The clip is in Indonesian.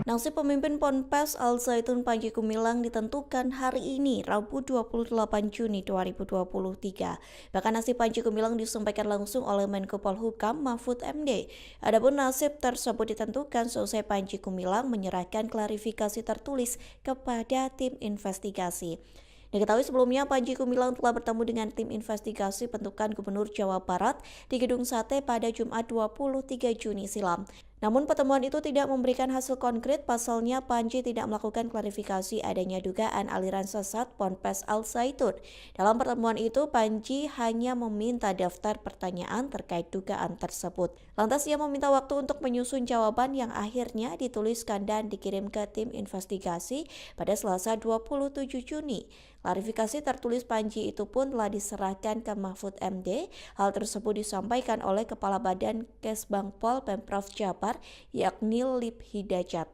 Nasib pemimpin Ponpes Al Zaitun Panji Gumilang ditentukan hari ini, Rabu 28 Juni 2023. Bahkan nasib Panji Gumilang disampaikan langsung oleh Menko Polhukam Mahfud MD. Adapun nasib tersebut ditentukan seusai Panji Gumilang menyerahkan klarifikasi tertulis kepada tim investigasi. Diketahui sebelumnya Panji Gumilang telah bertemu dengan tim investigasi bentukan Gubernur Jawa Barat di Gedung Sate pada Jumat 23 Juni silam. Namun pertemuan itu tidak memberikan hasil konkret, pasalnya Panji tidak melakukan klarifikasi adanya dugaan aliran sesat Ponpes Al Zaitun. Dalam pertemuan itu, Panji hanya meminta daftar pertanyaan terkait dugaan tersebut. Lantas ia meminta waktu untuk menyusun jawaban yang akhirnya dituliskan dan dikirim ke tim investigasi pada Selasa 27 Juni. Klarifikasi tertulis Panji itu pun telah diserahkan ke Mahfud MD. Hal tersebut disampaikan oleh Kepala Badan Kesbangpol Pemprov Jabar yakni Lip Hidayat.